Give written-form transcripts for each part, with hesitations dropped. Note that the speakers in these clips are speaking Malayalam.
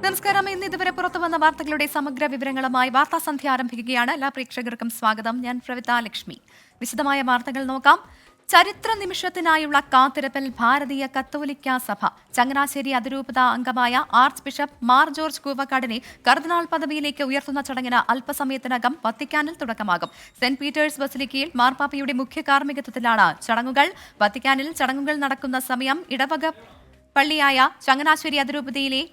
നമസ്കാരം. ഇന്ന് ഇതുവരെ പുറത്തുവന്ന വാർത്തകളുടെ സമഗ്ര വിവരങ്ങളുമായി വാർത്താസന്ധ്യ ആരംഭിക്കുകയാണ്. എല്ലാ പ്രേക്ഷകർക്കും സ്വാഗതം. ഞാൻ പ്രവിത ലക്ഷ്മി. വിശദമായ വാർത്തകൾ നോക്കാം. ചരിത്ര നിമിഷത്തിനായുള്ള കാത്തിരപ്പിൽ ഭാരതീയ കത്തോലിക്ക സഭ. ചങ്ങനാശ്ശേരി അതിരൂപത അംഗമായ ആർച്ച് ബിഷപ്പ് മാർ ജോർജ് കൂവക്കാടിനെ കർദിനാൾ പദവിയിലേക്ക് ഉയർത്തുന്ന ചടങ്ങിന് അല്പസമയത്തിനകം വത്തിക്കാനിൽ തുടക്കമാകും. സെന്റ് പീറ്റേഴ്സ് ബസിലിക്കയിൽ മാർപ്പാപ്പയുടെ മുഖ്യ കാർമ്മികത്വത്തിലാണ് ചടങ്ങുകൾ. വത്തിക്കാനിൽ ചടങ്ങുകൾ നടക്കുന്ന സമയം ഇടവക പള്ളിയായ ചങ്ങനാശ്ശേരി അതിരൂപതയിലെ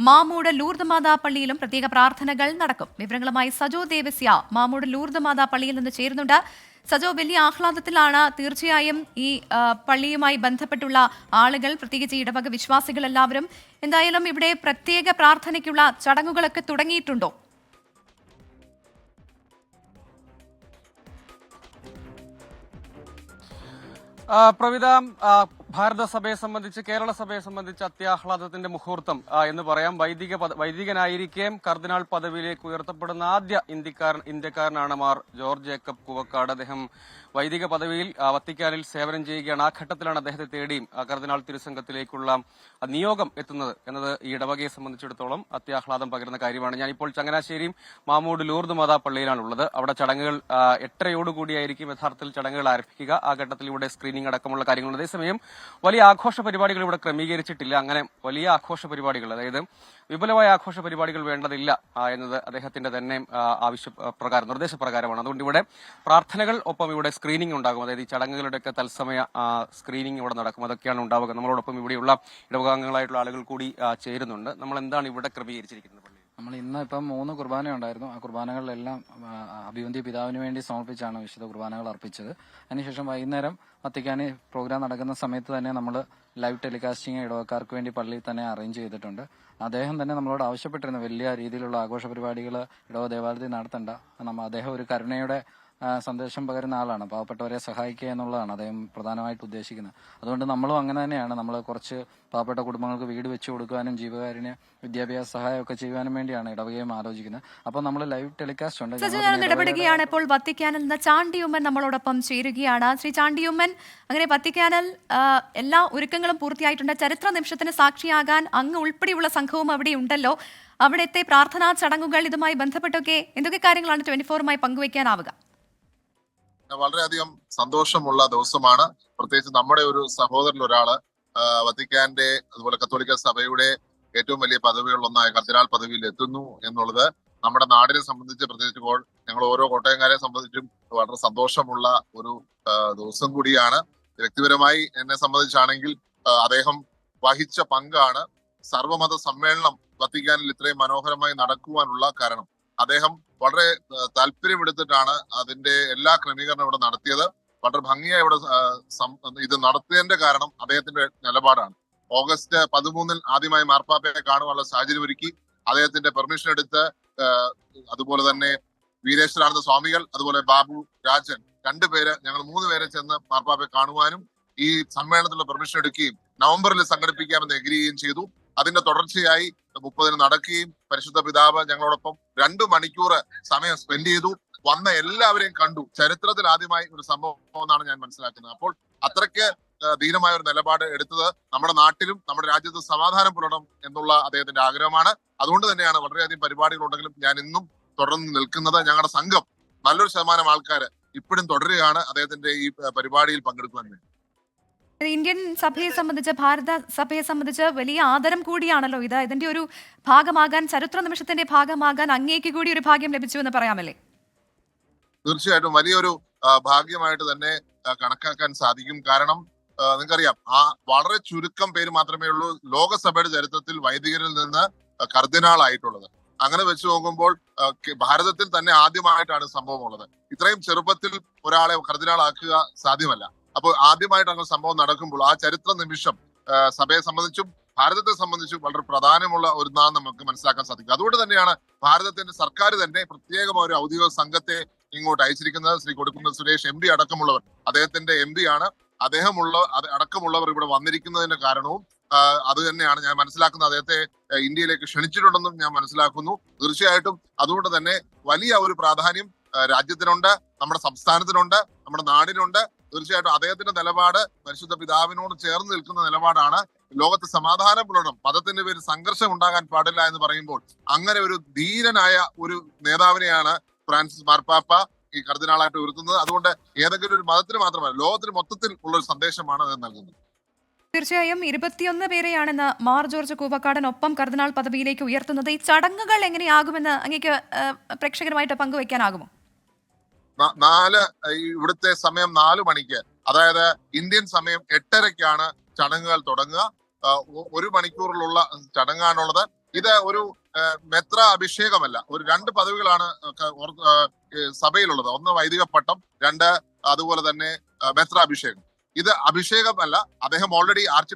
മാമൂട് ലൂർദ് മാതാ പള്ളിയിലും പ്രത്യേക പ്രാർത്ഥനകൾ നടക്കും. വിവരങ്ങളുമായി സജോ ദേവസ്യ മാമൂട് ലൂർദ് മാതാ പള്ളിയിൽ നിന്ന് ചേരുന്നുണ്ട്. സജോ, വലിയ ആഹ്ലാദത്തിലാണ് തീർച്ചയായും ഈ പള്ളിയുമായി ബന്ധപ്പെട്ടുള്ള ആളുകൾ, പ്രത്യേകിച്ച് ഇടവക വിശ്വാസികൾ എല്ലാവരും. എന്തായാലും ഇവിടെ പ്രത്യേക പ്രാർത്ഥനയ്ക്കുള്ള ചടങ്ങുകളൊക്കെ തുടങ്ങിയിട്ടുണ്ടോ? പ്രവിത, ഭാരത സഭയെ സംബന്ധിച്ച്, കേരള സഭയെ സംബന്ധിച്ച് അത്യാഹ്ലാദത്തിന്റെ മുഹൂർത്തം എന്ന് പറയാം. വൈദികനായിരിക്കെ കർദിനാൾ പദവിയിലേക്ക് ഉയർത്തപ്പെടുന്ന ആദ്യ ഇന്ത്യക്കാരനാണ് മാർ ജോർജ് ജേക്കബ് കൂവക്കാട്. അദ്ദേഹം വൈദിക പദവിയിൽ വത്തിക്കാനിൽ സേവനം ചെയ്യുകയാണ്. ആ ഘട്ടത്തിലാണ് അദ്ദേഹത്തെ തേടി കർദിനാൾ തിരുസംഘത്തിലേക്കുള്ള നിയോഗം എത്തുന്നത് എന്നത് ഈ ഇടവകയെ സംബന്ധിച്ചിടത്തോളം അത്യാഹ്ലാദം പകരുന്ന കാര്യമാണ്. ഞാനിപ്പോൾ ചങ്ങനാശ്ശേരി മാമൂട് ലൂർദ് മാതാ പള്ളിയിലാണുള്ളത്. അവിടെ ചടങ്ങുകൾ 8:30 യഥാർത്ഥത്തിൽ ചടങ്ങുകൾ ആരംഭിക്കുക. ആ ഘട്ടത്തിൽ ഇവിടെ സ്ക്രീനിംഗ് അടക്കമുള്ള കാര്യങ്ങളുണ്ട്. അതേസമയം വലിയ ആഘോഷ പരിപാടികൾ ഇവിടെ ക്രമീകരിച്ചിട്ടില്ല. അങ്ങനെ വലിയ ആഘോഷ പരിപാടികൾ, അതായത് വിപുലമായ ആഘോഷ പരിപാടികൾ വേണ്ടതില്ല എന്നത് അദ്ദേഹത്തിന്റെ തന്നെ നിർദ്ദേശപ്രകാരമാണ്. അതുകൊണ്ട് ഇവിടെ പ്രാർത്ഥനകൾ, ഒപ്പം ഇവിടെ സ്ക്രീനിംഗ് ഉണ്ടാകും. അതായത് ഈ ചടങ്ങുകളുടെയൊക്കെ തത്സമയ സ്ക്രീനിംഗ് ഇവിടെ നടക്കും. അതൊക്കെയാണ് ഉണ്ടാവുക. നമ്മളോടൊപ്പം ഇവിടെയുള്ള ഇടവകാംഗങ്ങളായിട്ടുള്ള ആളുകൾ കൂടി ചേരുന്നുണ്ട്. നമ്മൾ എന്താണ് ഇവിടെ ക്രമീകരിച്ചിരിക്കുന്നത്? നമ്മൾ ഇന്ന് ഇപ്പം 3 കുർബാന ഉണ്ടായിരുന്നു. ആ കുർബാനകളിലെല്ലാം അഭിവന്ധ്യ പിതാവിന് വേണ്ടി സമർപ്പിച്ചാണ് വിശുദ്ധ കുർബാനകൾ അർപ്പിച്ചത്. അതിനുശേഷം വൈകുന്നേരം വത്തിക്കാന് പ്രോഗ്രാം നടക്കുന്ന സമയത്ത് തന്നെ നമ്മൾ ലൈവ് ടെലികാസ്റ്റിംഗ് ഇടവക്കാർക്ക് വേണ്ടി പള്ളിയിൽ തന്നെ അറേഞ്ച് ചെയ്തിട്ടുണ്ട്. അദ്ദേഹം തന്നെ നമ്മളോട് ആവശ്യപ്പെട്ടിരുന്നു വലിയ രീതിയിലുള്ള ആഘോഷ പരിപാടികൾ ഇടവ ദേവാലയത്തിൽ നടത്തണ്ട. അദ്ദേഹം ഒരു കരുണയുടെ സന്ദേശം പകരുന്ന ആളാണ്. പാവപ്പെട്ടവരെ സഹായിക്കുക എന്നുള്ളതാണ് അദ്ദേഹം പ്രധാനമായിട്ട് ഉദ്ദേശിക്കുന്നത്. അതുകൊണ്ട് നമ്മളും അങ്ങനെ തന്നെയാണ്. നമ്മൾ കുറച്ച് പാവപ്പെട്ട കുടുംബങ്ങൾക്ക് വീട് വെച്ചു കൊടുക്കാനും ജീവകാരുണ്യ വിദ്യാഭ്യാസ സഹായമൊക്കെ ചെയ്യുവാനും വേണ്ടിയാണ് ഇടവകയും ആലോചിക്കുന്നത്. അപ്പോൾ നമ്മൾ ലൈവ് ടെലികാസ്റ്റ് ഉണ്ട്. ഇടപെടുകയാണ്. ഇപ്പോൾ വത്തിക്കാനിൽ നിന്ന് ചാണ്ടിയുമ്മൻ നമ്മളോടൊപ്പം ചേരുകയാണ്. ശ്രീ ചാണ്ടിയുമ്മൻ, അങ്ങനെ വത്തിക്കാനിൽ എല്ലാ ഒരുക്കങ്ങളും പൂർത്തിയായിട്ടുണ്ട്. ചരിത്ര നിമിഷത്തിന് സാക്ഷിയാകാൻ അങ്ങ് ഉൾപ്പെടെയുള്ള സംഘവും അവിടെ ഉണ്ടല്ലോ. അവിടുത്തെ പ്രാർത്ഥനാ ചടങ്ങുകൾ, ഇതുമായി ബന്ധപ്പെട്ടൊക്കെ എന്തൊക്കെ കാര്യങ്ങളാണ് 24-മായി പങ്കുവയ്ക്കാനാവുക? വളരെയധികം സന്തോഷമുള്ള ദിവസമാണ്. പ്രത്യേകിച്ച് നമ്മുടെ ഒരു സഹോദരൻ ഒരാള് വത്തിക്കാന്റെ അതുപോലെ കത്തോലിക്ക സഭയുടെ ഏറ്റവും വലിയ പദവികളിലൊന്നായ കർദിനാൾ പദവിയിൽ എത്തുന്നു എന്നുള്ളത് നമ്മുടെ നാടിനെ സംബന്ധിച്ച്, പ്രത്യേകിച്ച് ഞങ്ങൾ ഓരോ കോട്ടയംകാരെ സംബന്ധിച്ചും വളരെ സന്തോഷമുള്ള ഒരു ദിവസം കൂടിയാണ്. വ്യക്തിപരമായി എന്നെ സംബന്ധിച്ചാണെങ്കിൽ അദ്ദേഹം വഹിച്ച പങ്കാണ് സർവമത സമ്മേളനം വത്തിക്കാനിൽ ഇത്രയും മനോഹരമായി നടക്കുവാനുള്ള കാരണം. അദ്ദേഹം വളരെ താല്പര്യമെടുത്തിട്ടാണ് അതിന്റെ എല്ലാ ക്രമീകരണവും ഇവിടെ നടത്തിയത്. വളരെ ഭംഗിയായി ഇവിടെ ഇത് നടത്തിയതിന്റെ കാരണം അദ്ദേഹത്തിന്റെ നിലപാടാണ്. ഓഗസ്റ്റ് 13 ആദ്യമായി മാർപ്പാപ്പയെ കാണുവാനുള്ള സാഹചര്യം ഒരുക്കി. അദ്ദേഹത്തിന്റെ പെർമിഷൻ എടുത്ത് അതുപോലെ തന്നെ വീരേശ്വരാനന്ദ സ്വാമികൾ, അതുപോലെ ബാബു രാജൻ, 2 പേര്, ഞങ്ങൾ 3 പേരെ ചെന്ന് മാർപ്പാപ്പയെ കാണുവാനും ഈ സമ്മേളനത്തിലുള്ള പെർമിഷൻ എടുക്കുകയും നവംബറിൽ സംഘടിപ്പിക്കാമെന്ന് എഗ്രി ചെയ്യുകയും ചെയ്തു. അതിന്റെ തുടർച്ചയായി 30-ന് നടക്കുകയും പരിശുദ്ധ പിതാവ് ഞങ്ങളോടൊപ്പം 2 മണിക്കൂർ സമയം സ്പെൻഡ് ചെയ്തു. വന്ന എല്ലാവരെയും കണ്ടു. ചരിത്രത്തിൽ ആദ്യമായി ഒരു സംഭവം എന്നാണ് ഞാൻ മനസ്സിലാക്കുന്നത്. അപ്പോൾ അത്രയ്ക്ക് ധീരമായ ഒരു നിലപാട് എടുത്തത് നമ്മുടെ നാട്ടിലും നമ്മുടെ രാജ്യത്ത് സമാധാനം പുലരണം എന്നുള്ള അദ്ദേഹത്തിന്റെ ആഗ്രഹമാണ്. അതുകൊണ്ട് തന്നെയാണ് വളരെയധികം പരിപാടികൾ ഉണ്ടെങ്കിലും ഞാൻ ഇന്നും തുടർന്ന് നിൽക്കുന്നത്. ഞങ്ങളുടെ സംഘം നല്ലൊരു ശതമാനം ആൾക്കാർ ഇപ്പോഴും തുടരുകയാണ് അദ്ദേഹത്തിന്റെ ഈ പരിപാടിയിൽ പങ്കെടുക്കുവാൻ വേണ്ടി. ഇന്ത്യൻ സഭയെ സംബന്ധിച്ച്, ഭാരത സഭയെ സംബന്ധിച്ച് വലിയ ആദരം കൂടിയാണല്ലോ ഇത്. ഇതിന്റെ ഒരു ഭാഗമാകാൻ, ചരിത്ര നിമിഷത്തിന്റെ ഭാഗമാകാൻ അങ്ങേക്ക് കൂടി ഒരു ഭാഗ്യം ലഭിച്ചു എന്ന് പറയാമല്ലേ? തീർച്ചയായിട്ടും വലിയൊരു ഭാഗ്യമായിട്ട് തന്നെ കണക്കാക്കാൻ സാധിക്കും. കാരണം നിങ്ങൾക്കറിയാം, വളരെ ചുരുക്കം പേര് മാത്രമേ ഉള്ളൂ ലോകസഭയുടെ ചരിത്രത്തിൽ വൈദികരിൽ നിന്ന് കർദിനാൾ ആയിട്ടുള്ളത്. അങ്ങനെ വെച്ച് നോക്കുമ്പോൾ ഭാരതത്തിൽ തന്നെ ആദ്യമായിട്ടാണ് സംഭവം ഉള്ളത്. ഇത്രയും ചെറുപ്പത്തിൽ ഒരാളെ കർദിനാൾ ആക്കുക സാധ്യമല്ല. അപ്പോൾ ആദ്യമായിട്ട് അങ്ങനെ സംഭവം നടക്കുമ്പോൾ ആ ചരിത്ര നിമിഷം സഭയെ സംബന്ധിച്ചും ഭാരതത്തെ സംബന്ധിച്ചും വളരെ പ്രധാനമുള്ള ഒരു നാം നമുക്ക് മനസ്സിലാക്കാൻ സാധിക്കും. അതുകൊണ്ട് തന്നെയാണ് ഭാരതത്തിന്റെ സർക്കാർ തന്നെ പ്രത്യേകമായ ഒരു ഔദ്യോഗിക സംഘത്തെ ഇങ്ങോട്ട് അയച്ചിരിക്കുന്നത്. ശ്രീ കൊടിക്കുന്നിൽ സുരേഷ് MP അടക്കമുള്ളവർ, അദ്ദേഹത്തിന്റെ MP ആണ്. അടക്കമുള്ളവർ ഇവിടെ വന്നിരിക്കുന്നതിന്റെ കാരണവും അത് തന്നെയാണ് ഞാൻ മനസ്സിലാക്കുന്നത്. അദ്ദേഹത്തെ ഇന്ത്യയിലേക്ക് ക്ഷണിച്ചിട്ടുണ്ടെന്നും ഞാൻ മനസ്സിലാക്കുന്നു. തീർച്ചയായിട്ടും അതുകൊണ്ട് തന്നെ വലിയ ഒരു പ്രാധാന്യം രാജ്യത്തിനുണ്ട്, നമ്മുടെ സംസ്ഥാനത്തിനുണ്ട്, നമ്മുടെ നാടിനുണ്ട്. തീർച്ചയായിട്ടും അദ്ദേഹത്തിന്റെ നിലപാട് പരിശുദ്ധ പിതാവിനോട് ചേർന്ന് നിൽക്കുന്ന നിലപാടാണ്. ലോകത്ത് സമാധാനം പുലരണം, മതത്തിന്റെ പേരിൽ സംഘർഷം ഉണ്ടാകാൻ പാടില്ല എന്ന് പറയുമ്പോൾ അങ്ങനെ ഒരു ധീരനായ ഒരു നേതാവിനെയാണ് ഫ്രാൻസിസ് മാർപ്പാപ്പ ഈ കർദിനാളായിട്ട് ഉയർത്തുന്നത്. അതുകൊണ്ട് ഏതെങ്കിലും ഒരു മതത്തിന് മാത്രമല്ല, ലോകത്തിന് മൊത്തത്തിൽ ഉള്ള ഒരു സന്ദേശമാണ് അത് നൽകുന്നത്. തീർച്ചയായും 21 പേരെയാണെന്ന് മാർ ജോർജ് കൂവക്കാടനൊപ്പം കർദിനാൾ പദവിയിലേക്ക് ഉയർത്തുന്നത്. ഈ ചടങ്ങുകൾ എങ്ങനെയാകുമെന്ന് അങ്ങേക്ക് പ്രേക്ഷകരുമായിട്ട് പങ്കുവയ്ക്കാനാകുമോ? ഇവിടുത്തെ സമയം 4 മണിക്ക്, അതായത് ഇന്ത്യൻ സമയം 8:30-ക്കാണ് ചടങ്ങുകൾ തുടങ്ങുക. 1 മണിക്കൂറിലുള്ള ചടങ്ങാണുള്ളത്. ഇത് ഒരു മെത്ര അഭിഷേകമല്ല. ഒരു 2 പദവികളാണ് സഭയിലുള്ളത്. ഒന്ന് വൈദിക പട്ടം, 2 അതുപോലെ തന്നെ മെത്ര അഭിഷേകം. ഇത് അഭിഷേകമല്ല. അദ്ദേഹം ഓൾറെഡി ആർച്ച്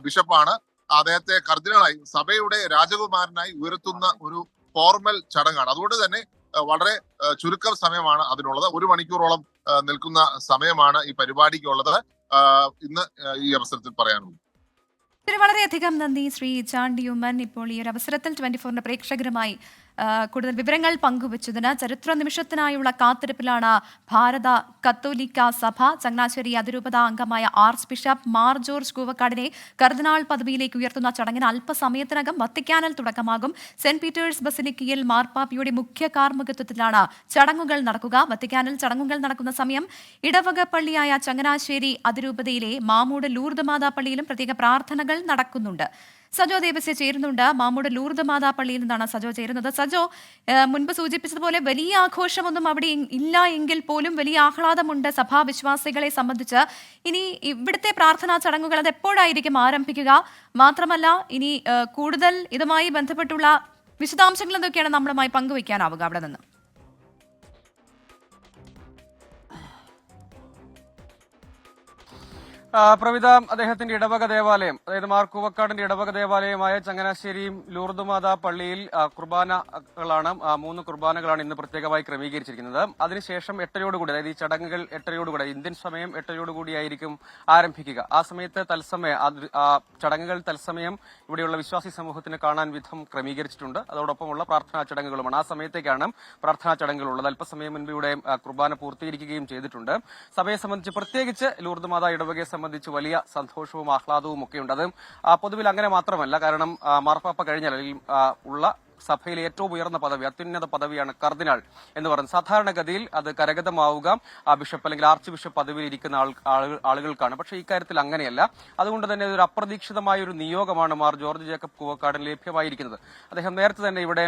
ബിഷപ്പാണ്. അദ്ദേഹത്തെ കർദിനാളായി സഭയുടെ രാജകുമാരനായി ഉയർത്തുന്ന ഒരു ഫോർമൽ ചടങ്ങാണ്. അതുകൊണ്ട് തന്നെ വളരെ ചുരുക്കം സമയമാണ് അതിനുള്ളത്. 1 മണിക്കൂറോളം നിൽക്കുന്ന സമയമാണ് ഈ പരിപാടിക്കുള്ളത്. ഇന്ന് ഈ അവസരത്തിൽ പറയാനുള്ളത്. വളരെയധികം നന്ദി ശ്രീ ചാണ്ടിയുമ്മൻ. ഇപ്പോൾ ഈ ഒരു അവസരത്തിൽ 24 പ്രേക്ഷകരുമായി കൂടുതൽ വിവരങ്ങൾ പങ്കുവച്ചതിന്. ചരിത്ര നിമിഷത്തിനായുള്ള കാത്തിരിപ്പിലാണ് ഭാരത കത്തോലിക്ക സഭ. ചങ്ങനാശ്ശേരി അതിരൂപത അംഗമായ ആർച്ച് ബിഷപ്പ് മാർ ജോർജ് കൂവക്കാടിനെ കർദിനാൾ പദവിയിലേക്ക് ഉയർത്തുന്ന ചടങ്ങിന് അല്പസമയത്തിനകം വത്തിക്കാനിൽ തുടക്കമാകും. സെന്റ് പീറ്റേഴ്സ് ബസിലിക്കയിൽ മാർപ്പാപ്പയുടെ മുഖ്യ കാർമ്മികത്വത്തിലാണ് ചടങ്ങുകൾ നടക്കുക. വത്തിക്കാനിൽ ചടങ്ങുകൾ നടക്കുന്ന സമയം ഇടവക പള്ളിയായ ചങ്ങനാശ്ശേരി അതിരൂപതയിലെ മാമൂട് ലൂർദ് മാതാ പള്ളിയിലും പ്രത്യേക പ്രാർത്ഥനകൾ നടക്കുന്നുണ്ട്. സജോ ദേവസ്യ ചേരുന്നുണ്ട്. മാമൂട് ലൂർദ് മാതാ പള്ളിയിൽ നിന്നാണ് സജോ ചേരുന്നത്. സജോ, മുൻപ് സൂചിപ്പിച്ചതുപോലെ വലിയ ആഘോഷമൊന്നും അവിടെ ഇല്ല എങ്കിൽ പോലും വലിയ ആഹ്ലാദമുണ്ട് സഭാവിശ്വാസികളെ സംബന്ധിച്ച്. ഇനി ഇവിടുത്തെ പ്രാർത്ഥനാ ചടങ്ങുകൾ അത് എപ്പോഴായിരിക്കും ആരംഭിക്കുക? മാത്രമല്ല, ഇനി കൂടുതൽ ഇതുമായി ബന്ധപ്പെട്ടുള്ള വിശദാംശങ്ങൾ എന്തൊക്കെയാണ് നമ്മളുമായി പങ്കുവയ്ക്കാനാവുക അവിടെ നിന്ന്? പ്രവിത, അദ്ദേഹത്തിന്റെ ഇടവക ദേവാലയം, അതായത് മാർ കൂവക്കാടിന്റെ ഇടവക ദേവാലയമായ ചങ്ങനാശ്ശേരിയും ലൂർദ് മാതാ പള്ളിയിൽ കുർബാനകളാണ് 3 കുർബാനകളാണ് ഇന്ന് പ്രത്യേകമായി ക്രമീകരിച്ചിരിക്കുന്നത്. അതിനുശേഷം 8:30-ഓടുകൂടി, അതായത് ഈ ചടങ്ങുകൾ 8:30-ഓടുകൂടി, ഇന്ത്യൻ സമയം 8:30-ഓടുകൂടിയായിരിക്കും ആരംഭിക്കുക. ആ സമയത്ത് ചടങ്ങുകൾ തത്സമയം ഇവിടെയുള്ള വിശ്വാസി സമൂഹത്തിന് കാണാൻ വിധം ക്രമീകരിച്ചിട്ടുണ്ട്. അതോടൊപ്പമുള്ള പ്രാർത്ഥനാ ചടങ്ങുകളുമാണ്. ആ സമയത്തേക്കാണ് പ്രാർത്ഥനാ ചടങ്ങുകൾ ഉള്ളത്. അല്പസമയം മുൻപ് ഇവിടെ കുർബാന പൂർത്തീകരിക്കുകയും ചെയ്തിട്ടുണ്ട്. സഭയെ സംബന്ധിച്ച്, പ്രത്യേകിച്ച് ലൂർദ് മാതാ ഇടവകയെ സംബന്ധിച്ച് വലിയ സന്തോഷവും ആഹ്ലാദവും ഒക്കെയുണ്ട്. അത് പൊതുവിൽ അങ്ങനെ മാത്രമല്ല. കാരണം മാർപ്പാപ്പ കഴിഞ്ഞാൽ ഉള്ള സഭയിലെ ഏറ്റവും ഉയർന്ന പദവി, അത്യുന്നത പദവിയാണ് കർദിനാൾ എന്ന് പറയുന്നത്. സാധാരണഗതിയിൽ അത് കരഗതമാവുക ബിഷപ്പ് അല്ലെങ്കിൽ ആർച്ച് ബിഷപ്പ് പദവിയിൽ ഇരിക്കുന്ന ആളുകൾക്കാണ്. പക്ഷേ ഇക്കാര്യത്തിൽ അങ്ങനെയല്ല. അതുകൊണ്ട് തന്നെ ഒരു അപ്രതീക്ഷിതമായ ഒരു നിയോഗമാണ് മാർ ജോർജ് ജേക്കബ് കൂവക്കാടിന് ലഭ്യമായിരിക്കുന്നത്. അദ്ദേഹം നേരത്തെ തന്നെ ഇവിടെ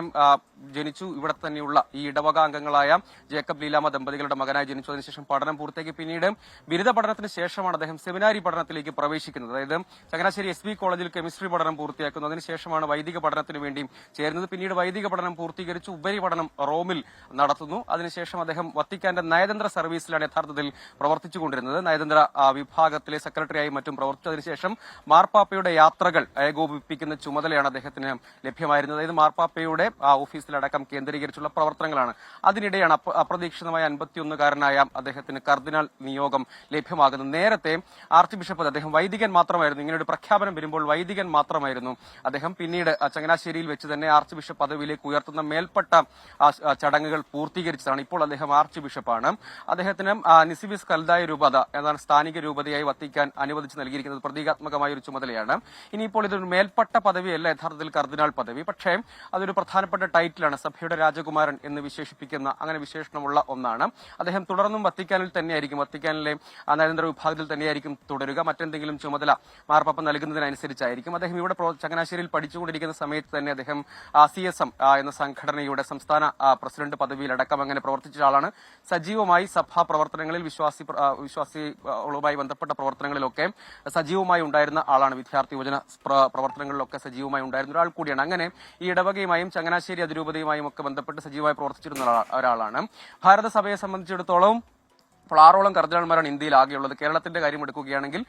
ജനിച്ചു. ഇവിടെ തന്നെയുള്ള ഈ ഇടവക അംഗങ്ങളായ ജേക്കബ് ലീലാമ ദമ്പതികളുടെ മകനായി ജനിച്ചു. അതിനുശേഷം പഠനം പൂർത്തിയാക്കി പിന്നീട് ബിരുദ പഠനത്തിന് ശേഷമാണ് അദ്ദേഹം സെമിനാരി പഠനത്തിലേക്ക് പ്രവേശിക്കുന്നത്. അതായത് ചങ്ങനാശ്ശേരി SB കോളേജിൽ കെമിസ്ട്രി പഠനം പൂർത്തിയാക്കുന്നു. അതിനുശേഷമാണ് വൈദിക പഠനത്തിന് വേണ്ടിയും ചേരുന്നത്. പിന്നീട് വൈദിക പഠനം പൂർത്തീകരിച്ചു ഉപരിപഠനം റോമിൽ നടത്തുന്നു. അതിനുശേഷം അദ്ദേഹം വത്തിക്കാന്റെ നയതന്ത്ര സർവീസിലാണ് യഥാർത്ഥത്തിൽ പ്രവർത്തിച്ചുകൊണ്ടിരുന്നത്. നയതന്ത്ര വിഭാഗത്തിലെ സെക്രട്ടറിയായും മറ്റും പ്രവർത്തിച്ചതിനു ശേഷം മാർപ്പാപ്പയുടെ യാത്രകൾ ഏകോപിപ്പിക്കുന്ന ചുമതലയാണ് അദ്ദേഹത്തിന് ലഭ്യമായിരുന്നത്. അതായത് മാർപ്പാപ്പയുടെ ഓഫീസിലടക്കം കേന്ദ്രീകരിച്ചുള്ള പ്രവർത്തനങ്ങളാണ്. അതിനിടെയാണ് അപ്രതീക്ഷിതമായ 51-കാരനായ അദ്ദേഹത്തിന് കർദിനാൾ നിയോഗം ലഭ്യമാകുന്നത്. നേരത്തെ ആർച്ച് ബിഷപ്പ് അദ്ദേഹം വൈദികൻ മാത്രമായിരുന്നു. ഇങ്ങനെയൊരു പ്രഖ്യാപനം വരുമ്പോൾ വൈദികൻ മാത്രമായിരുന്നു അദ്ദേഹം. പിന്നീട് ചങ്ങനാശ്ശേരിയിൽ വെച്ച് തന്നെ ആർച്ച് ബിഷപ്പ് പദവിയിലേക്ക് ഉയർത്തുന്ന മേൽപ്പെട്ട ചടങ്ങുകൾ പൂർത്തീകരിച്ചതാണ്. ഇപ്പോൾ അദ്ദേഹം ആർച്ച് ബിഷപ്പാണ്. അദ്ദേഹത്തിന് നിസിബിസ് കൽദായ രൂപത എന്നാണ് സ്ഥാനിക രൂപതയായി വത്തിക്കാൻ അനുവദിച്ച് നൽകിയിരിക്കുന്നത്. പ്രതീകാത്മകമായ ഒരു ചുമതലയാണ്. ഇനിയിപ്പോൾ ഇതൊരു മേൽപ്പെട്ട പദവിയല്ല യഥാർത്ഥത്തിൽ കർദിനാൾ പദവി. പക്ഷേ അതൊരു പ്രധാനപ്പെട്ട ടൈറ്റിലാണ്. സഭയുടെ രാജകുമാരൻ എന്ന് വിശേഷിപ്പിക്കുന്ന, അങ്ങനെ വിശേഷണമുള്ള ഒന്നാണ്. അദ്ദേഹം തുടർന്നും വത്തിക്കാനിൽ തന്നെയായിരിക്കും, വത്തിക്കാനിലെ നയതന്ത്ര വിഭാഗത്തിൽ തന്നെയായിരിക്കും തുടരുക. മറ്റെന്തെങ്കിലും ചുമതല മാർപ്പാപ്പ നൽകുന്നതിനനുസരിച്ചായിരിക്കും. അദ്ദേഹം ഇവിടെ ചങ്ങനാശ്ശേരിയിൽ പഠിച്ചുകൊണ്ടിരിക്കുന്ന സമയത്ത് തന്നെ അദ്ദേഹം CSM എന്ന സംഘടനയുടെ സംസ്ഥാന പ്രസിഡന്റ് പദവിയിലടക്കം അങ്ങനെ പ്രവർത്തിച്ച ആളാണ്. സജീവമായി സഭാ പ്രവർത്തനങ്ങളിൽ, വിശ്വാസികളുമായി ബന്ധപ്പെട്ട പ്രവർത്തനങ്ങളിലൊക്കെ സജീവമായി ഉണ്ടായിരുന്ന ആളാണ്. വിദ്യാർത്ഥി യുവജന പ്രവർത്തനങ്ങളിലൊക്കെ സജീവമായി ഉണ്ടായിരുന്ന ഒരാൾ കൂടിയാണ്. അങ്ങനെ ഈ ഇടവകയുമായും ചങ്ങനാശ്ശേരി അതിരൂപതയുമായും ഒക്കെ ബന്ധപ്പെട്ട് സജീവമായി പ്രവർത്തിച്ചിരുന്ന ഒരാളാണ്. ഭാരത സഭയെ സംബന്ധിച്ചിടത്തോളം അപ്പോൾ 6ഓളം കർദിനാൾമാരാണ് ഇന്ത്യയിൽ ആകെയുള്ളത്. കേരളത്തിന്റെ കാര്യം എടുക്കുകയാണെങ്കിൽ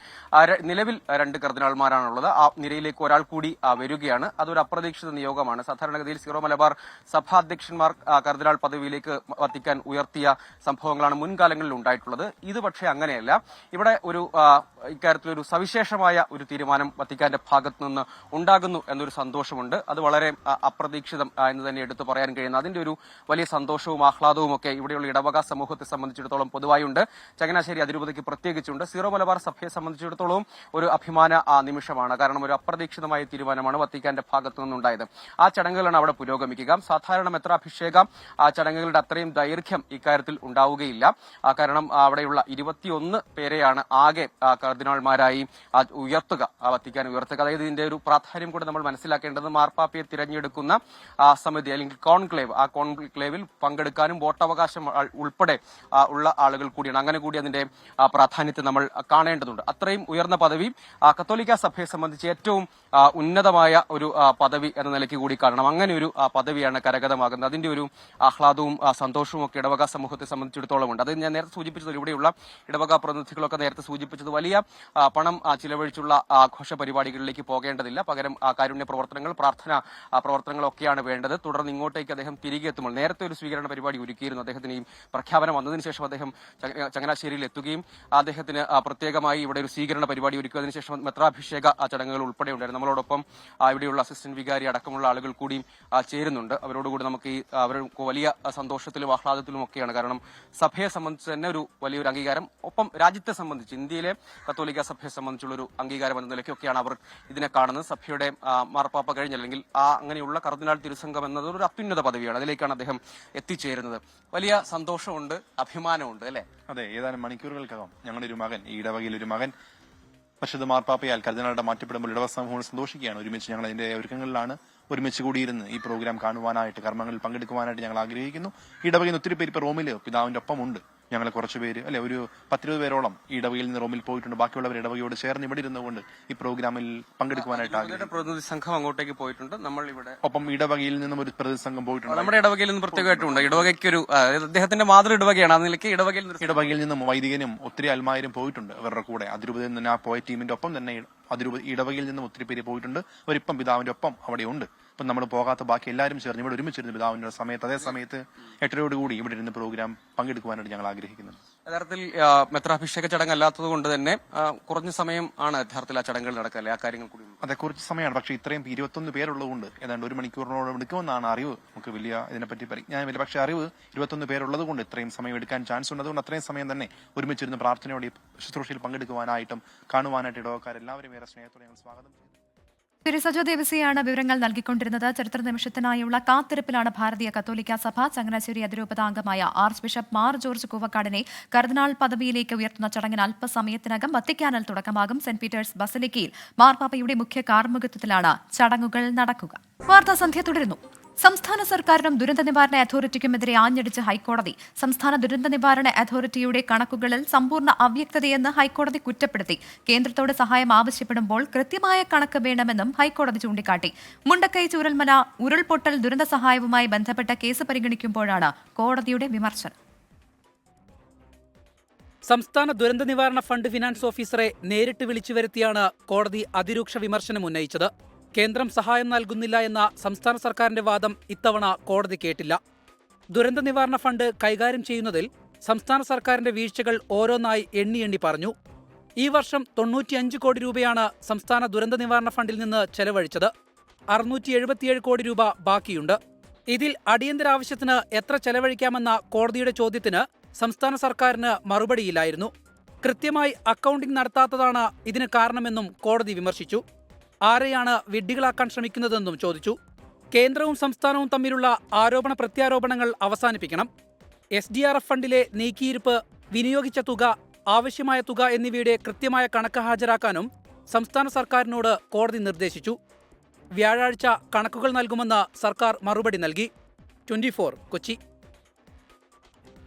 നിലവിൽ 2 കർദിനാൾമാരാണുള്ളത്. ആ നിരയിലേക്ക് ഒരാൾ കൂടി വരികയാണ്. അതൊരു അപ്രതീക്ഷിത നിയോഗമാണ്. സാധാരണഗതിയിൽ സീറോ മലബാർ സഭാധ്യക്ഷന്മാർ കർദിനാൾ പദവിയിലേക്ക് വത്തിക്കാൻ ഉയർത്തിയ സംഭവങ്ങളാണ് മുൻകാലങ്ങളിൽ ഉണ്ടായിട്ടുള്ളത്. ഇത് പക്ഷേ അങ്ങനെയല്ല. ഇവിടെ ഒരു ഇക്കാര്യത്തിൽ ഒരു സവിശേഷമായ ഒരു തീരുമാനം വത്തിക്കാന്റെ ഭാഗത്തു നിന്ന് ഉണ്ടാകുന്നു എന്നൊരു സന്തോഷമുണ്ട്. അത് വളരെ അപ്രതീക്ഷിതം എന്ന് തന്നെ എടുത്തു പറയാൻ കഴിയുന്ന അതിന്റെ ഒരു വലിയ സന്തോഷവും ആഹ്ലാദവും ഒക്കെ ഇവിടെയുള്ള ഇടവക സമൂഹത്തെ സംബന്ധിച്ചിടത്തോളം പൊതുവായി ഉൾപ്പെടെയുണ്ട്. ചങ്ങനാശ്ശേരി അതിരൂപതയ്ക്ക് പ്രത്യേകിച്ചുണ്ട്. സീറോ മലബാർ സഭയെ സംബന്ധിച്ചിടത്തോളം ഒരു അഭിമാന നിമിഷമാണ്. കാരണം ഒരു അപ്രതീക്ഷിതമായ തീരുമാനമാണ് വത്തിക്കാന്റെ ഭാഗത്തു നിന്നുണ്ടായത്. ആ ചടങ്ങുകളാണ് അവിടെ പുരോഗമിക്കുക. സാധാരണ മെത്രാഭിഷേക ചടങ്ങുകളുടെ അത്രയും ദൈർഘ്യം ഇക്കാര്യത്തിൽ ഉണ്ടാവുകയില്ല. കാരണം അവിടെയുള്ള 21 പേരെയാണ് ആകെ കർദിനാൾമാരായി ഉയർത്തുക, വത്തിക്കാൻ ഉയർത്തുക. അതായത് ഇതിന്റെ ഒരു പ്രാധാന്യം കൂടെ നമ്മൾ മനസ്സിലാക്കേണ്ടത് മാർപ്പാപ്പയെ തിരഞ്ഞെടുക്കുന്ന സമിതി അല്ലെങ്കിൽ കോൺക്ലേവ്, ആ കോൺക്ലേവിൽ പങ്കെടുക്കാനും വോട്ടവകാശം ഉൾപ്പെടെ ഉള്ള ആളുകൾ കൂടിയാണ്. അങ്ങനെ കൂടി അതിന്റെ പ്രാധാന്യത്തെ നമ്മൾ കാണേണ്ടതുണ്ട്. അത്രയും ഉയർന്ന പദവി കത്തോലിക്ക സഭയെ സംബന്ധിച്ച് ഏറ്റവും ഉന്നതമായ ഒരു പദവി എന്ന നിലയ്ക്ക് കൂടി കാണണം. അങ്ങനെ ഒരു പദവിയാണ് കരഗതമാകുന്നത്. അതിന്റെ ഒരു ആഹ്ലാദവും സന്തോഷവും ഒക്കെ ഇടവക സമൂഹത്തെ സംബന്ധിച്ചിടത്തോളം ഉണ്ട്. അത് ഞാൻ നേരത്തെ സൂചിപ്പിച്ചത്, ഇവിടെയുള്ള ഇടവക പ്രതിനിധികളൊക്കെ നേരത്തെ സൂചിപ്പിച്ചത്, വലിയ പണം ചിലവഴിച്ചുള്ള ആഘോഷ പരിപാടികളിലേക്ക് പോകേണ്ടതില്ല. പകരം കാരുണ്യ പ്രവർത്തനങ്ങൾ, പ്രാർത്ഥന പ്രവർത്തനങ്ങളൊക്കെയാണ് വേണ്ടത്. തുടർന്ന് ഇങ്ങോട്ടേക്ക് അദ്ദേഹം തിരികെ എത്തുമ്പോൾ നേരത്തെ ഒരു സ്വീകരണ പരിപാടി ഒരുക്കിയിരുന്നു. അദ്ദേഹത്തിന് ഈ പ്രഖ്യാപനം വന്നതിന് ശേഷം അദ്ദേഹം ചങ്ങനാശ്ശേരിയിൽ എത്തുകയും അദ്ദേഹത്തിന് പ്രത്യേകമായി ഇവിടെ ഒരു സ്വീകരണ പരിപാടി ഒരുക്കിയതിനു ശേഷം മെത്രാഭിഷേക ചടങ്ങുകൾ ഉൾപ്പെടെ ഉണ്ടായിരുന്നു. നമ്മളോടൊപ്പം ഇവിടെയുള്ള അസിസ്റ്റന്റ് വികാരി അടക്കമുള്ള ആളുകൾ കൂടിയും ചേരുന്നുണ്ട്. അവരോടുകൂടി നമുക്ക് അവർക്ക് വലിയ സന്തോഷത്തിലും ആഹ്ലാദത്തിലും ഒക്കെയാണ്. കാരണം സഭയെ സംബന്ധിച്ച് തന്നെ ഒരു വലിയൊരു അംഗീകാരം, ഒപ്പം രാജ്യത്തെ സംബന്ധിച്ച് ഇന്ത്യയിലെ കത്തോലിക്ക സഭയെ സംബന്ധിച്ചുള്ള ഒരു അംഗീകാരം എന്ന നിലയ്ക്കൊക്കെയാണ് അവർ ഇതിനെ കാണുന്നത്. സഭയുടെ മാർപ്പാപ്പ കഴിഞ്ഞല്ലെങ്കിൽ അങ്ങനെയുള്ള കർദിനാൾ തിരുസംഘം എന്നത് ഒരു അത്യുന്നത പദവിയാണ്. അതിലേക്കാണ് അദ്ദേഹം എത്തിച്ചേരുന്നത്. വലിയ സന്തോഷമുണ്ട്, അഭിമാനമുണ്ട്, അല്ലെ? അതെ, ഏതാനും മണിക്കൂറുകൾക്കകം ഞങ്ങളുടെ ഒരു മകൻ, ഈ ഇടവകയിൽ ഒരു മകൻ പരിശുദ്ധ മാർപ്പാപ്പയാൽ കർദിനാളുടെ മാറ്റപ്പെടുമ്പോൾ ഇടവക സമൂഹം സന്തോഷിക്കുകയാണ്. ഒരുമിച്ച് ഞങ്ങൾ അതിന്റെ ഒരുക്കങ്ങളിലാണ്. ഒരുമിച്ച് കൂടിയിരുന്ന് ഈ പ്രോഗ്രാം കാണുവാനായിട്ട്, കർമ്മങ്ങളിൽ പങ്കെടുക്കുവാനായിട്ട് ഞങ്ങൾ ആഗ്രഹിക്കുന്നു. ഇടവകയിൽ നിന്ന് ഒത്തിരി പേര് ഇപ്പോൾ റോമിൽ പിതാവിന്റെ ഒപ്പം ഉണ്ട്. ഞങ്ങൾ കുറച്ച് പേര്, അല്ലെ, ഒരു 10-20 പേരോളം ഈ ഇടവകയിൽ നിന്ന് റോമിൽ പോയിട്ടുണ്ട്. ബാക്കിയുള്ളവർ ഇടവകയോട് ചേർന്ന് ഇവിടെ ഇരുന്നുകൊണ്ട് ഈ പ്രോഗ്രാമിൽ പങ്കെടുക്കുവാനായിട്ട് ആഗ്രഹിക്കുന്നു. പ്രതിനിധി സംഘം അങ്ങോട്ടേക്ക് പോയിട്ടുണ്ട്. നമ്മൾ ഇവിടെ ഒപ്പം ഇടവകയിൽ നിന്നും ഒരു പ്രതിനിധി സംഘം പോയിട്ടുണ്ട്. നമ്മുടെ ഇടവകയിൽ നിന്ന് പ്രത്യേകമായിട്ടുണ്ട്. ഇടവകയ്ക്കൊരു അദ്ദേഹത്തിന്റെ മാതൃ ഇടവകയാണ്. ആ നിലയ്ക്ക് ഇടവകയിൽ നിന്നും വൈദികനും ഒത്തിരി അൽമാരും പോയിട്ടുണ്ട്. അവരുടെ കൂടെ അതിരൂപതയിൽ നിന്ന് ആ പോയ ടീമിന്റെ ഒപ്പം തന്നെ ഇടവകയിൽ നിന്നും ഒത്തിരി പേര് പോയിട്ടുണ്ട്. അവരിപ്പം പിതാവിന്റെ ഒപ്പം അവിടെ ഉണ്ട്. ഇപ്പം നമ്മൾ പോകാത്ത ബാക്കി എല്ലാവരും ചേർന്ന് ഇവിടെ ഒരുമിച്ചിരുന്ന് പിതാവിന്റെ സമയത്ത്, അതേ സമയത്ത് 8:30 ഇവിടെ ഇരുന്ന് പ്രോഗ്രാം പങ്കെടുക്കുവാനായിട്ട് ഞങ്ങൾ ആഗ്രഹിക്കുന്നത്. യഥാർത്ഥത്തിൽ മെത്രാഭിഷേക ചടങ്ങ് അല്ലാത്തത് കൊണ്ട് തന്നെ കുറഞ്ഞ സമയം ആണ് യഥാർത്ഥത്തിൽ ആ ചടങ്ങുകൾ നടക്കല്ലേ, ആ കാര്യങ്ങൾ കൂടി? അതെ, കുറച്ച് സമയമാണ്. പക്ഷേ ഇത്രയും 21 പേരുള്ളതുകൊണ്ട് ഏതാണ്ട് 1 മണിക്കൂറിനോട് എടുക്കുമെന്നാണ് അറിവ്. നമുക്ക് വലിയ ഇതിനെപ്പറ്റി പരിജ്ഞാനമില്ല. പക്ഷേ അറിവ് 21 പേരുള്ളത് കൊണ്ട് ഇത്രയും സമയം എടുക്കാൻ ചാൻസ് ഉണ്ട്. അതുകൊണ്ട് അത്രയും സമയം തന്നെ ഒരുമിച്ചിരുന്ന് പ്രാർത്ഥനയോടെ ശുശ്രൂഷയിൽ പങ്കെടുക്കുവാനായിട്ടും കാണുവാനായിട്ട് ഇടവക്കാരെല്ലാവരും ഏറെ സ്നേഹത്തോടെ ഞങ്ങൾ സ്വാഗതം ചെയ്തു. സജോ ദേവസിയാണ് വിവരങ്ങൾ നൽകിക്കൊണ്ടിരുന്നത്. ചരിത്ര നിമിഷത്തിനായുള്ള കാത്തിരിപ്പിലാണ് ഭാരതീയ കത്തോലിക്ക സഭ. ചങ്ങനാശ്ശേരി അതിരൂപതാംഗമായ ആർച്ച് ബിഷപ്പ് മാർ ജോർജ് കൂവക്കാടിനെ കർദിനാൾ പദവിയിലേക്ക് ഉയർത്തുന്ന ചടങ്ങിന് അല്പസമയത്തിനകം വത്തിക്കാനിൽ തുടക്കമാകും. സെന്റ് പീറ്റേഴ്സ് ബസലിക്കയിൽ മാർപ്പാപ്പയുടെ മുഖ്യ കാർമ്മികത്വത്തിലാണ് ചടങ്ങുകൾ നടക്കുക. വാർത്താസന്ധ്യ തുടരുന്നു. സംസ്ഥാന സർക്കാരിനും ദുരന്ത നിവാരണ അതോറിറ്റിക്കുമെതിരെ ആഞ്ഞടിച്ച് ഹൈക്കോടതി. സംസ്ഥാന ദുരന്ത നിവാരണ അതോറിറ്റിയുടെ കണക്കുകളിൽ സമ്പൂർണ്ണ അവ്യക്തതയെന്ന് ഹൈക്കോടതി കുറ്റപ്പെടുത്തി. കേന്ദ്രത്തോട് സഹായം ആവശ്യപ്പെടുമ്പോൾ കൃത്യമായ കണക്ക് വേണമെന്നും ഹൈക്കോടതി ചൂണ്ടിക്കാട്ടി. മുണ്ടക്കൈ ചൂരൽമല ഉരുൾപൊട്ടൽ ദുരന്ത സഹായവുമായി ബന്ധപ്പെട്ട കേസ് പരിഗണിക്കുമ്പോഴാണ് കോടതിയുടെ വിമർശനം. സംസ്ഥാന ദുരന്ത നിവാരണ ഫണ്ട് ഫിനാൻസ് ഓഫീസറെ നേരിട്ട് വിളിച്ചു വരുത്തിയാണ് കോടതി അതിരൂക്ഷ വിമർശനം ഉന്നയിച്ചത്. കേന്ദ്രം സഹായം നൽകുന്നില്ല എന്ന സംസ്ഥാന സർക്കാരിന്റെ വാദം ഇത്തവണ കോടതി കേട്ടില്ല. ദുരന്ത നിവാരണ ഫണ്ട് കൈകാര്യം ചെയ്യുന്നതിൽ സംസ്ഥാന സർക്കാരിന്റെ വീഴ്ചകൾ ഓരോന്നായി എണ്ണി പറഞ്ഞു. ഈ വർഷം 95 കോടി രൂപയാണ് സംസ്ഥാന ദുരന്ത നിവാരണ ഫണ്ടിൽ നിന്ന് ചെലവഴിച്ചത്. 677 കോടി രൂപ ബാക്കിയുണ്ട്. ഇതിൽ അടിയന്തര ആവശ്യത്തിന് എത്ര ചെലവഴിക്കാമെന്ന കോടതിയുടെ ചോദ്യത്തിന് സംസ്ഥാന സർക്കാരിന് മറുപടിയില്ലായിരുന്നു. കൃത്യമായി അക്കൗണ്ടിംഗ് നടത്താത്തതാണ് ഇതിന് കാരണമെന്നും കോടതി വിമർശിച്ചു. ആരെയാണ് വിഡ്ഢികളാക്കാൻ ശ്രമിക്കുന്നതെന്നും ചോദിച്ചു. കേന്ദ്രവും സംസ്ഥാനവും തമ്മിലുള്ള ആരോപണ പ്രത്യാരോപണങ്ങൾ അവസാനിപ്പിക്കണം. SDRF ഫണ്ടിലെ നീക്കിയിരിപ്പ്, വിനിയോഗിച്ച തുക, ആവശ്യമായ തുക എന്നിവയുടെ കൃത്യമായ കണക്ക് ഹാജരാക്കാനും സംസ്ഥാന സർക്കാരിനോട് കോടതി നിർദ്ദേശിച്ചു. വ്യാഴാഴ്ച കണക്കുകൾ നൽകുമെന്ന് സർക്കാർ മറുപടി നൽകി. 24 കൊച്ചി.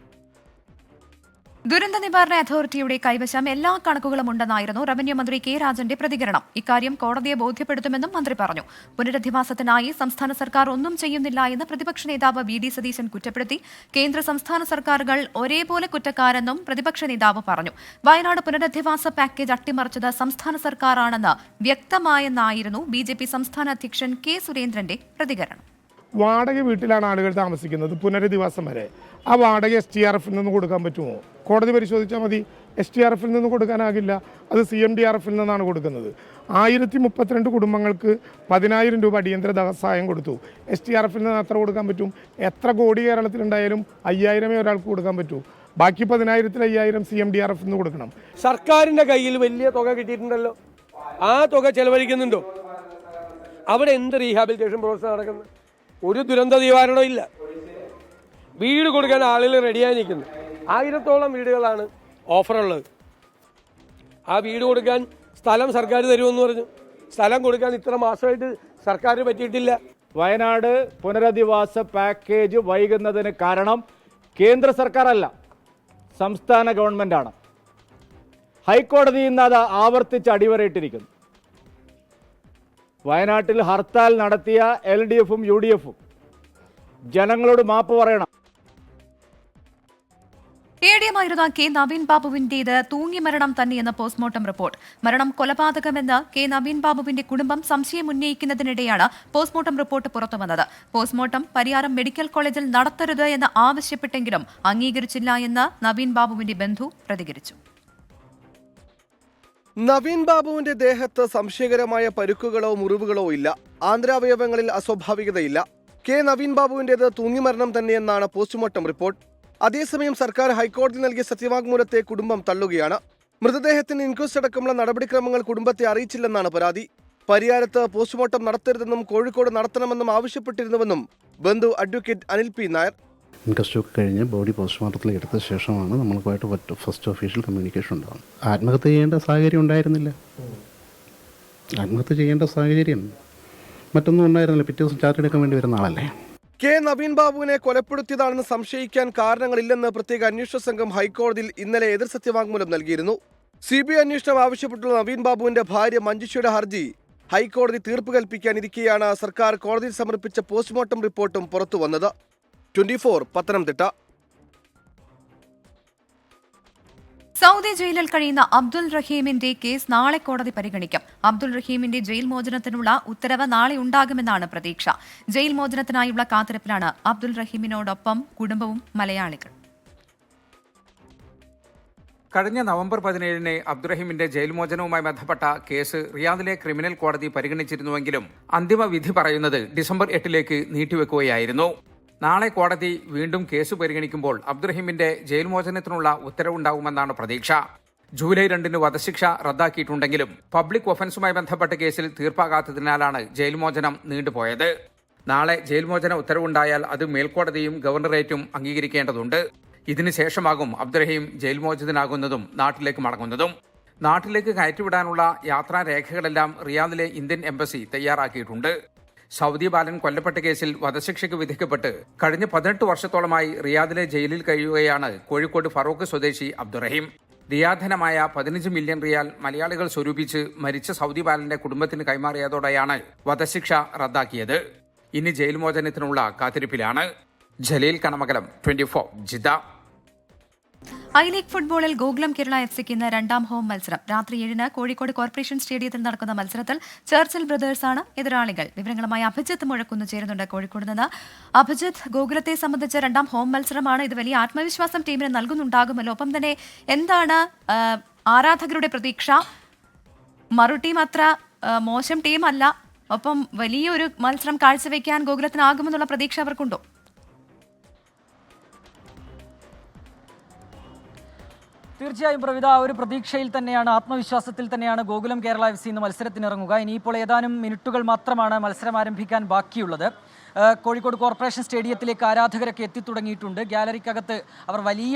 ദുരന്ത നിവാരണ അതോറിറ്റിയുടെ കൈവശം എല്ലാ കണക്കുകളും ഉണ്ടെന്നായിരുന്നു റവന്യൂ മന്ത്രി കെ രാജന്റെ പ്രതികരണം. ഇക്കാര്യം കോടതിയെ ബോധ്യപ്പെടുത്തുമെന്നും മന്ത്രി പറഞ്ഞു. പുനരധിവാസത്തിനായി സംസ്ഥാന സർക്കാർ ഒന്നും ചെയ്യുന്നില്ല എന്ന് പ്രതിപക്ഷ നേതാവ് VD സതീശൻ കുറ്റപ്പെടുത്തി. കേന്ദ്ര സംസ്ഥാന സർക്കാരുകൾ ഒരേപോലെ കുറ്റക്കാരെന്നും പ്രതിപക്ഷ നേതാവ് പറഞ്ഞു. വയനാട് പുനരധിവാസ പാക്കേജ് അട്ടിമറിച്ചത് സംസ്ഥാന സർക്കാരാണെന്ന് വ്യക്തമായെന്നായിരുന്നു BJP സംസ്ഥാന അധ്യക്ഷൻ കെ സുരേന്ദ്രന്റെ പ്രതികരണം. വാടക വീട്ടിലാണ് ആളുകൾ താമസിക്കുന്നത് പുനരധിവാസം വരെ. ആ വാടക STRFിൽ നിന്ന് കൊടുക്കാൻ പറ്റുമോ? കോടതി പരിശോധിച്ചാൽ മതി. STRFിൽ നിന്ന് കൊടുക്കാനാകില്ല. അത് CMDRFിൽ നിന്നാണ് കൊടുക്കുന്നത്. 1032 കുടുംബങ്ങൾക്ക് 10,000 രൂപ അടിയന്തര ധനസഹായം കൊടുത്തു. STRFിൽ നിന്ന് എത്ര കൊടുക്കാൻ പറ്റും? എത്ര കോടി കേരളത്തിലുണ്ടായാലും 5,000 ഒരാൾക്ക് കൊടുക്കാൻ പറ്റൂ. ബാക്കി 10,000-5,000 CMDRF നിന്ന് കൊടുക്കണം. സർക്കാരിൻ്റെ കയ്യിൽ വലിയ തുക കിട്ടിയിട്ടുണ്ടല്ലോ, ആ തുക ചെലവഴിക്കുന്നുണ്ടോ? അവിടെ എന്ത് റീഹാബിലിറ്റേഷൻ പ്രോസസ് നടക്കുന്നത്? ഒരു ദുരന്ത നിവാരണവും ഇല്ല. വീട് കൊടുക്കാൻ ആളുകൾ റെഡിയായി നിൽക്കുന്നു. 1000-ഓളം വീടുകളാണ് ഓഫറുള്ളത്. ആ വീട് കൊടുക്കാൻ സ്ഥലം സർക്കാർ തരുമെന്ന് പറഞ്ഞു. സ്ഥലം കൊടുക്കാൻ ഇത്ര മാസമായിട്ട് സർക്കാരിന് പറ്റിയിട്ടില്ല. വയനാട് പുനരധിവാസ പാക്കേജ് വൈകുന്നതിന് കാരണം കേന്ദ്ര സർക്കാരല്ല, സംസ്ഥാന ഗവൺമെൻറ്റാണ്. ഹൈക്കോടതി ഇന്ന് അത് ആവർത്തിച്ച് അടിവരയിട്ടിരിക്കുന്നു. വയനാട്ടിൽ ഹർത്താൽ നടത്തിയ LDFും UDFും ജനങ്ങളോട് മാപ്പ് പറയണം. ADM-ആയിരുന്ന കെ നവീൻ ബാബുവിന്റേത് തൂങ്ങി മരണം തന്നെയെന്ന പോസ്റ്റ്മോർട്ടം റിപ്പോർട്ട്. മരണം കൊലപാതകമെന്ന് കെ നവീൻ ബാബുവിന്റെ കുടുംബം സംശയം ഉന്നയിക്കുന്നതിനിടെയാണ് പോസ്റ്റ്മോർട്ടം റിപ്പോർട്ട് പുറത്തുവന്നത്. പോസ്റ്റ്മോർട്ടം പരിയാരം മെഡിക്കൽ കോളേജിൽ നടത്തരുത് എന്ന് ആവശ്യപ്പെട്ടെങ്കിലും അംഗീകരിച്ചില്ല എന്ന് നവീൻ ബാബുവിന്റെ ബന്ധു പ്രതികരിച്ചു. നവീൻ ബാബുവിന്റെ ദേഹത്ത് സംശയകരമായ പരുക്കുകളോ മുറിവുകളോ ഇല്ല. ആന്തരാവയവങ്ങളിൽ അസ്വാഭാവികതയില്ല. കെ നവീൻ ബാബുവിന്റേത് തൂങ്ങിമരണം തന്നെയെന്നാണ് പോസ്റ്റ്മോർട്ടം റിപ്പോർട്ട്. അതേസമയം സർക്കാർ ഹൈക്കോടതി നൽകിയ സത്യവാങ്മൂലത്തെ കുടുംബം തള്ളുകയാണ്. മൃതദേഹത്തിന് ഇൻക്വസ്റ്റ് അടക്കമുള്ള നടപടിക്രമങ്ങൾ കുടുംബത്തെ അറിയിച്ചില്ലെന്നാണ് പരാതി. പരിയാരത്ത് പോസ്റ്റ്മോർട്ടം നടത്തരുതെന്നും കോഴിക്കോട് നടത്തണമെന്നും ആവശ്യപ്പെട്ടിരുന്നുവെന്നും ബന്ധു advocate Anil P Nair. Inquest ഒക്കെ കഴിഞ്ഞ് ബോഡി പോസ്റ്റ്മോർട്ടത്തിൽ എടുത്ത ശേഷമാണ് നമ്മൾക്കുമായിട്ട് ഫസ്റ്റ് ഒഫീഷ്യൽ കമ്മ്യൂണിക്കേഷൻ ഉണ്ടാകുന്നത്. ആത്മഹത്യ ചെയ്യേണ്ട സാഹചര്യം ഉണ്ടായിരുന്നില്ല. ആത്മഹത്യ ചെയ്യേണ്ട സാഹചര്യം മറ്റൊന്നും ഉണ്ടായിരുന്നില്ല. പിറ്റേ ദിവസം ചാർജ് എടുക്കാൻ വേണ്ടി വരുന്ന ആളല്ലേ. കെ നവീൻ ബാബുവിനെ കൊലപ്പെടുത്തിയതാണെന്ന് സംശയിക്കാൻ കാരണങ്ങളില്ലെന്ന് പ്രത്യേക അന്വേഷണ സംഘം ഹൈക്കോടതിയിൽ ഇന്നലെ എതിർ സത്യവാങ്മൂലം നൽകിയിരുന്നു. CBI അന്വേഷണം ആവശ്യപ്പെട്ടുള്ള നവീൻ ബാബുവിന്റെ ഭാര്യ മഞ്ജുഷയുടെ ഹർജി ഹൈക്കോടതി തീർപ്പ് കൽപ്പിക്കാനിരിക്കെയാണ് സർക്കാർ കോടതിയിൽ സമർപ്പിച്ച പോസ്റ്റ്മോർട്ടം റിപ്പോർട്ടും പുറത്തുവന്നത്. 24 പത്തനംതിട്ട. സൗദി ജയിലിൽ കഴിയുന്ന അബ്ദുൾ റഹീമിന്റെ കേസ് നാളെ കോടതി പരിഗണിക്കും. അബ്ദുൾ റഹീമിന്റെ ജയിൽ മോചനത്തിനുള്ള ഉത്തരവ് നാളെ ഉണ്ടാകുമെന്നാണ് പ്രതീക്ഷ. ജയിൽ മോചനത്തിനായുള്ള കാത്തിരിപ്പിലാണ് അബ്ദുൾ റഹീമിനോടൊപ്പം കുടുംബവും മലയാളികൾ. കഴിഞ്ഞ നവംബർ 17-ന് അബ്ദുറഹീമിന്റെ ജയിൽ മോചനവുമായി ബന്ധപ്പെട്ട കേസ് റിയാദിലെ ക്രിമിനൽ കോടതി പരിഗണിച്ചിരുന്നുവെങ്കിലും അന്തിമ വിധി പറയുന്നത് ഡിസംബർ 8-ലേക്ക് നീട്ടിവെക്കുകയായിരുന്നു. നാളെ കോടതി വീണ്ടും കേസ് പരിഗണിക്കുമ്പോൾ അബ്ദുറഹീമിന്റെ ജയിൽ മോചനത്തിനുള്ള ഉത്തരവുണ്ടാകുമെന്നാണ് പ്രതീക്ഷ. ജൂലൈ 2-ന് വധശിക്ഷ റദ്ദാക്കിയിട്ടുണ്ടെങ്കിലും പബ്ലിക് ഒഫൻസുമായി ബന്ധപ്പെട്ട കേസിൽ തീർപ്പാകാത്തതിനാലാണ് ജയിൽ മോചനം നീണ്ടുപോയത്. നാളെ ജയിൽ മോചന ഉത്തരവുണ്ടായാൽ അത് മേൽക്കോടതിയും ഗവർണറേറ്റും അംഗീകരിക്കേണ്ടതുണ്ട്. ഇതിനുശേഷമാകും അബ്ദുറഹീം ജയിൽ മോചിതനാകുന്നതും നാട്ടിലേക്ക് മടങ്ങുന്നതും. നാട്ടിലേക്ക് കയറ്റിവിടാനുള്ള യാത്രാരേഖകളെല്ലാം റിയാദിലെ ഇന്ത്യൻ എംബസി തയ്യാറാക്കിയിട്ടുണ്ട്. സൗദി ബാലൻ കൊല്ലപ്പെട്ട കേസിൽ വധശിക്ഷയ്ക്ക് വിധിക്കപ്പെട്ട് കഴിഞ്ഞ 18 വർഷത്തോളമായി റിയാദിലെ ജയിലിൽ കഴിയുകയാണ് കോഴിക്കോട് ഫറൂഖ് സ്വദേശി അബ്ദുറഹീം. റിയാധനമായ 15 മില്യൺ റിയാൽ മലയാളികൾ സ്വരൂപിച്ച് മരിച്ച സൗദി ബാലന്റെ കുടുംബത്തിന് കൈമാറിയതോടെയാണ് വധശിക്ഷ റദ്ദാക്കിയത്. ഇനി ജയിൽ മോചനത്തിനുള്ള കാത്തിരിപ്പിലാണ്. Jaleel Kanamakalam, 24 Jeddah. I league ഫുട്ബോളിൽ ഗോകുലം കേരള FC-ക്ക് ഇന്ന് രണ്ടാം ഹോം മത്സരം. രാത്രി 7-ന് കോഴിക്കോട് കോർപ്പറേഷൻ സ്റ്റേഡിയത്തിൽ നടക്കുന്ന മത്സരത്തിൽ ചർച്ചിൽ ബ്രദേഴ്സാണ് എതിരാളികൾ. വിവരങ്ങളുമായി അഭിജിത്ത് മുഴക്കുന്ന് ചേരുന്നുണ്ട് കോഴിക്കോട് നിന്ന്. അഭിജിത്ത്, ഗോകുലത്തെ സംബന്ധിച്ച് രണ്ടാം ഹോം മത്സരമാണ്. ഇത് വലിയ ആത്മവിശ്വാസം ടീമിന് നൽകുന്നുണ്ടാകുമല്ലോ. ഒപ്പം തന്നെ എന്താണ് ആരാധകരുടെ പ്രതീക്ഷ? മറു ടീം അത്ര മോശം ടീമല്ല. ഒപ്പം വലിയൊരു മത്സരം കാഴ്ചവെക്കാൻ ഗോകുലത്തിനാകുമെന്നുള്ള പ്രതീക്ഷ അവർക്കുണ്ടോ? തീർച്ചയായും പ്രവിധ, ഒരു പ്രതീക്ഷയിൽ തന്നെയാണ്, ആത്മവിശ്വാസത്തിൽ തന്നെയാണ് ഗോകുലം കേരള FC ഇന്ന് മത്സരത്തിനിറങ്ങുക. ഇനിയിപ്പോൾ ഏതാനും മിനിറ്റുകൾ മാത്രമാണ് മത്സരം ആരംഭിക്കാൻ ബാക്കിയുള്ളത്. കോഴിക്കോട് കോർപ്പറേഷൻ സ്റ്റേഡിയത്തിലേക്ക് ആരാധകരൊക്കെ എത്തിത്തുടങ്ങിയിട്ടുണ്ട്. ഗാലറിക്കകത്ത് അവർ വലിയ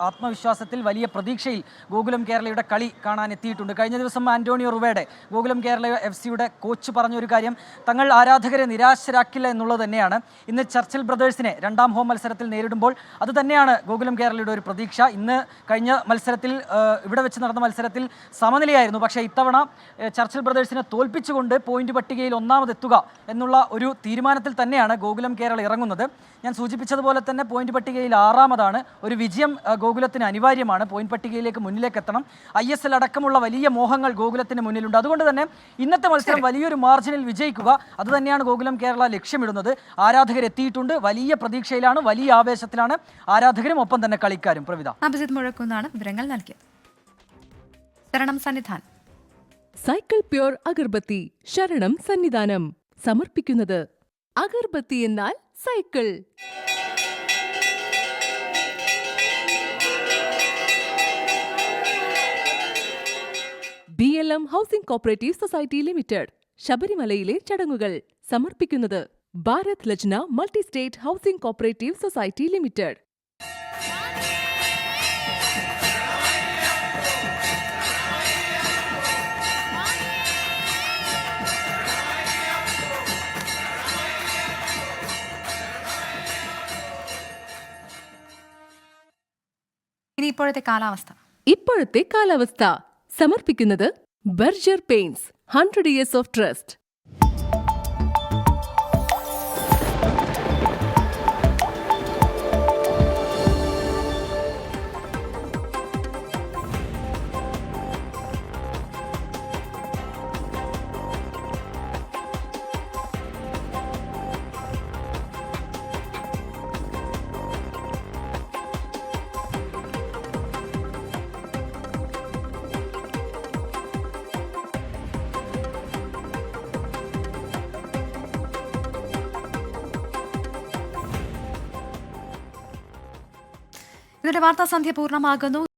ആത്മവിശ്വാസത്തിൽ, വലിയ പ്രതീക്ഷയിൽ ഗോകുലം കേരളയുടെ കളി കാണാൻ എത്തിയിട്ടുണ്ട്. കഴിഞ്ഞ ദിവസം ആന്റോണിയോ റുവേഡെ, ഗോകുലം കേരള FC-യുടെ കോച്ച്, പറഞ്ഞൊരു കാര്യം തങ്ങൾ ആരാധകരെ നിരാശരാക്കില്ല എന്നുള്ളത് തന്നെയാണ്. ഇന്ന് ചർച്ചിൽ ബ്രദേഴ്സിനെ രണ്ടാം ഹോം മത്സരത്തിൽ നേരിടുമ്പോൾ അത് തന്നെയാണ് ഗോകുലം കേരളയുടെ ഒരു പ്രതീക്ഷ. ഇന്ന് കഴിഞ്ഞ മത്സരത്തിൽ, ഇവിടെ വെച്ച് നടന്ന മത്സരത്തിൽ സമനിലയായിരുന്നു. പക്ഷേ ഇത്തവണ ചർച്ചിൽ ബ്രദേഴ്സിനെ തോൽപ്പിച്ചുകൊണ്ട് പോയിന്റ് പട്ടികയിൽ ഒന്നാമതെത്തുക എന്നുള്ള ഒരു തീരുമാനത്തിൽ തന്നെയാണ് ഗോകുലം കേരള ഇറങ്ങുന്നത്. ഞാൻ സൂചിപ്പിച്ചതുപോലെ തന്നെ പോയിന്റ് പട്ടികയിൽ 6-ാമതാണ്. ഒരു വിജയം ഗോകുലത്തിന് അനിവാര്യമാണ്. പോയിന്റ് പട്ടികയിലേക്ക് മുന്നിലേക്ക് എത്തണം. ISL അടക്കമുള്ള വലിയ മോഹങ്ങൾ ഗോകുലത്തിന് മുന്നിലുണ്ട്. അതുകൊണ്ട് തന്നെ ഇന്നത്തെ മത്സരം വലിയൊരു മാർജിനിൽ വിജയിക്കുക, അത് തന്നെയാണ് ഗോകുലം കേരള ലക്ഷ്യമിടുന്നത്. ആരാധകരെത്തിയിട്ടുണ്ട്. വലിയ പ്രതീക്ഷയിലാണ്, വലിയ ആവേശത്തിലാണ് ആരാധകരും ഒപ്പം തന്നെ കളിക്കാരും. പ്രവിധ, അഭിജിത്ത് മുഴക്കുന്നാണ് വിവരങ്ങൾ നൽകിയത്. ശരണം സന്നിധാനം. സൈക്കിൾ പ്യൂർ അഗർബത്തി ശരണം സന്നിധാനം സമർപ്പിക്കുന്നത് അഗർബത്തി എന്നാൽ cycle. BLM housing cooperative society limited. ശബരിമലയിലെ ചടങ്ങുകൾ സമർപ്പിക്കുന്നത് Bharat Lajna multi state housing cooperative society limited. ഇനി ഇപ്പോഴത്തെ കാലാവസ്ഥ. ഇപ്പോഴത്തെ കാലാവസ്ഥ സമർപ്പിക്കുന്നത് Berger paints 100 years of trust. ഇന്നത്തെ വാർത്താ സന്ധ്യ പൂർണ്ണമാകുന്നു.